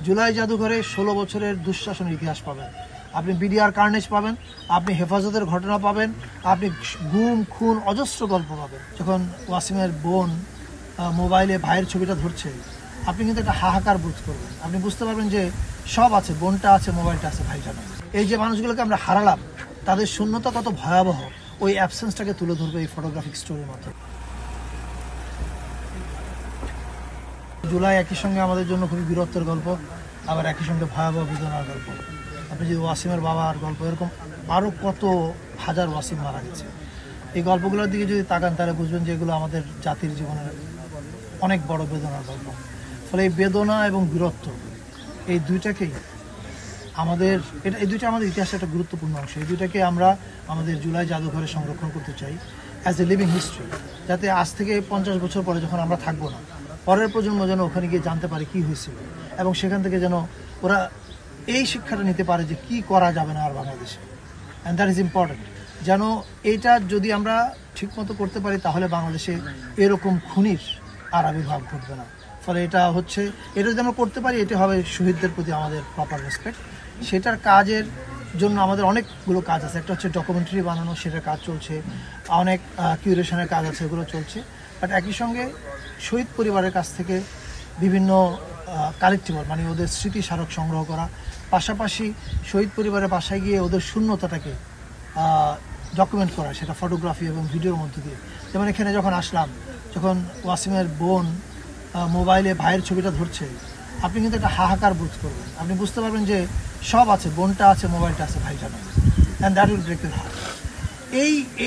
জুলাই জাদুঘরে 16 বছরের দুঃশাসনের ইতিহাস পাবেন, আপনি বিডিআর কার্নেজ পাবেন, আপনি হেফাজতের ঘটনা পাবেন, আপনি গুম খুন অজস্র গল্প পাবেন। যখন ওয়াসিমের বোন মোবাইলে ভাইয়ের ছবিটা ধরছে, আপনি কিন্তু একটা হাহাকার বোধ করবেন। আপনি বুঝতে পারবেন যে সব আছে, বোনটা আছে, মোবাইলটা আছে, ভাইটা নেই। এই যে মানুষগুলোকে আমরা হারালাম, তাদের শূন্যতা কত ভয়াবহ, ওই অ্যাবসেন্সটাকে তুলে ধরবে এই ফটোগ্রাফিক স্টোরির মাধ্যমে। জুলাই একই সঙ্গে আমাদের জন্য খুবই বীরত্বের গল্প, আবার একই সঙ্গে ভয়াবহ বেদনার গল্প। আপনি যদি ওয়াসিমের বাবার গল্প, এরকম আরও কত হাজার ওয়াসিম মারা গেছে, এই গল্পগুলোর দিকে যদি তাকান তাহলে বুঝবেন যে এগুলো আমাদের জাতির জীবনের অনেক বড় বেদনার গল্প। ফলে এই বেদনা এবং বীরত্ব, এই দুইটাকেই আমাদের এই দুইটা আমাদের ইতিহাসের একটা গুরুত্বপূর্ণ অংশ। এই দুইটাকে আমরা আমাদের জুলাই জাদুঘরে সংরক্ষণ করতে চাই অ্যাজ এ লিভিং হিস্ট্রি, যাতে আজ থেকে 50 বছর পরে যখন আমরা থাকবো না, পরের প্রজন্ম যেন ওখানে গিয়ে জানতে পারে কী হয়েছিল, এবং সেখান থেকে যেন ওরা এই শিক্ষাটা নিতে পারে যে কী করা যাবে না আর বাংলাদেশে। And that is important. যেন এইটা যদি আমরা ঠিকমতো করতে পারি, তাহলে বাংলাদেশে এরকম খুনির আর আবির্ভাব ঘটবে না। ফলে এটা যদি আমরা করতে পারি, এটা হবে শহীদদের প্রতি আমাদের প্রপার রেসপেক্ট। সেটার কাজের জন্য আমাদের অনেকগুলো কাজ আছে। একটা হচ্ছে ডকুমেন্টারি বানানো, সেটার কাজ চলছে, অনেক কিউরেশনের কাজ আছে, এগুলো চলছে। বাট একই সঙ্গে শহীদ পরিবারের কাছ থেকে বিভিন্ন কালেক্টিবল, মানে ওদের স্মৃতি স্মারক সংগ্রহ করা, পাশাপাশি শহীদ পরিবারের বাসায় গিয়ে ওদের শূন্যতাটাকে ডকুমেন্ট করা, সেটা ফটোগ্রাফি এবং ভিডিওর মধ্যে দিয়ে। যেমন এখানে যখন আসলাম, যখন ওয়াসিমের বোন মোবাইলে ভাইয়ের ছবিটা ধরছে, আপনি কিন্তু একটা হাহাকার বোধ করবেন। আপনি বুঝতে পারবেন যে সব আছে, বোনটা আছে, মোবাইলটা আছে, ভাইটা নেই। And that will break your heart.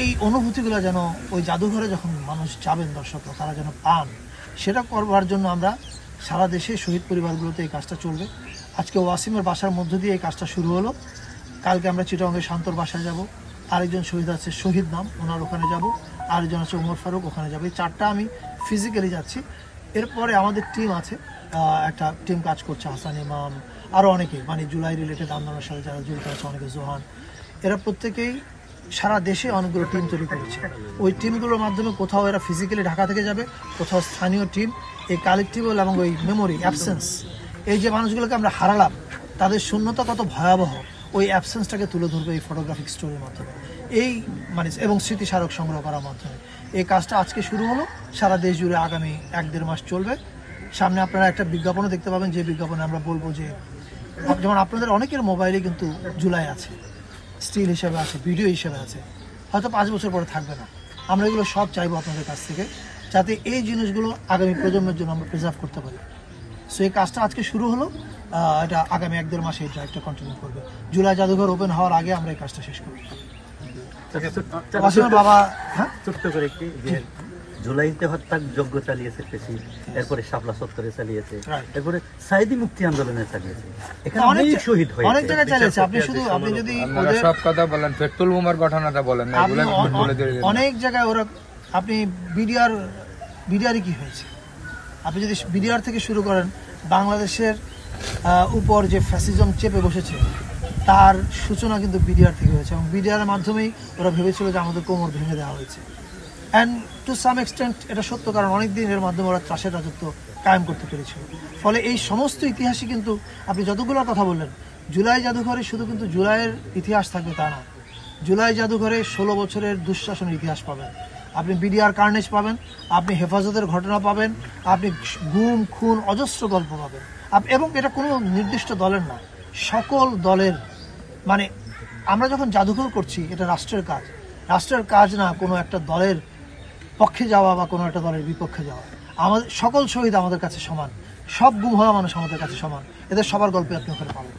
এই অনুভূতিগুলো যেন ওই জাদুঘরে যখন মানুষ যাবেন, দর্শকরা, তারা যেন পান, সেটা করবার জন্য আমরা সারা দেশে শহীদ পরিবারগুলোতে এই কাজটা চলবে। আজকে ওয়াসিমের বাসার মধ্য দিয়ে এই কাজটা শুরু হলো। কালকে আমরা চিটাগংয়ের শান্তর বাসায় যাব, আরেকজন শহীদ আছে শহীদ নাম, ওনার ওখানে যাব, আরেকজন আছে ওমর ফারুক, ওখানে যাবে। এই চারটা আমি ফিজিক্যালি যাচ্ছি। এরপরে আমাদের টিম আছে, একটা টিম কাজ করছে, হাসান ইমাম, আরও অনেকে, মানে জুলাই রিলেটেড আন্দোলনের সাথে যারা জড়িত আছে, অনেকে, জোহান, এরা প্রত্যেকেই সারা দেশে অনেকগুলো টিম তৈরি করেছে। ওই টিমগুলোর মাধ্যমে কোথাও এরা ফিজিক্যালি ঢাকা থেকে যাবে, কোথাও স্থানীয় টিম। এই কালেক্টিবল এবং ওই মেমোরি অ্যাবসেন্স, এই যে মানুষগুলোকে আমরা হারালাম, তাদের শূন্যতা কত ভয়াবহ, ওই অ্যাবসেন্সটাকে তুলে ধরবে এই ফটোগ্রাফিক স্টোরির মাধ্যমে, এই মানে এবং স্মৃতি স্মারক সংগ্রহ করার মাধ্যমে। এই কাজটা আজকে শুরু হলো, সারা দেশ জুড়ে আগামী 1-1.5 মাস চলবে। সামনে আপনারা একটা বিজ্ঞাপনও দেখতে পাবেন, যে বিজ্ঞাপনে আমরা বলবো যে, যেমন আপনাদের অনেকের মোবাইলে কিন্তু জুলাই আছে, স্টিল হিসেবে আছে, ভিডিও হিসেবে আছে, হয়তো 5 বছর পরে থাকবে না। আমরা এগুলো সব চাইবো আপনাদের কাছ থেকে, যাতে এই জিনিসগুলো আগামী প্রজন্মের জন্য আমরা প্রিজার্ভ করতে পারি। সো এই কাজটা আজকে শুরু হলো, এটা আগামী 1-1.5 মাসে এই ড্রাইভটা কন্টিনিউ করবে। জুলাই জাদুঘর ওপেন হওয়ার আগে আমরা এই কাজটা শেষ করব। বাবা, হ্যাঁ, ছোট্ট করে একটি জুলাইতে হত্যাযজ্ঞ চালিয়েছে পেশি, এরপরে শাপলা চত্বরে চালিয়েছে, এরপরে সাইদি মুক্তি আন্দোলনে চালিয়েছে, এখানে অনেক শহীদ হয়েছে, অনেক জায়গায় চালিয়েছে। আপনি যদি সব কথা বলেন, পেট্রোল বোমার ঘটনাটা বলেন না, অনেক জায়গায় ওরা, আপনি বিডিআরই কি হয়েছে, আপনি যদি বিডিআর থেকে শুরু করেন, বাংলাদেশের উপর যে ফ্যাসিজম চেপে বসেছে, তার সূচনা কিন্তু বিডিআর থেকে হয়েছে, এবং বিডিআরের মাধ্যমেই ওরা ভেবেছিল যে আমাদের কোমর ভেঙে দেওয়া হয়েছে। অ্যান্ড টু সাম এক্সটেন্ট এটা সত্য, কারণ অনেক দিন এর মাধ্যমে ওরা ত্রাসের রাজত্ব কায়েম করতে পেরেছিল। ফলে এই সমস্ত ইতিহাসই কিন্তু, আপনি যতগুলো কথা বললেন, জুলাই জাদুঘরে শুধু কিন্তু জুলাইয়ের ইতিহাস থাকবে তা না। জুলাই জাদুঘরে 16 বছরের দুঃশাসনের ইতিহাস পাবেন, আপনি বিডিআর কার্নেজ পাবেন, আপনি হেফাজতের ঘটনা পাবেন, আপনি গুম খুন অজস্র গল্প পাবেন। এবং এটা কোনো নির্দিষ্ট দলের না, সকল দলের। মানে আমরা যখন জাদুঘর করছি, এটা রাষ্ট্রের কাজ না কোনো একটা দলের পক্ষে যাওয়া বা কোনো একটা দলের বিপক্ষে যাওয়া। আমাদের সকল শহীদ আমাদের কাছে সমান, সব গুম হওয়া মানুষ আমাদের কাছে সমান, এদের সবার গল্পে আপনি ওখানে পাবেন।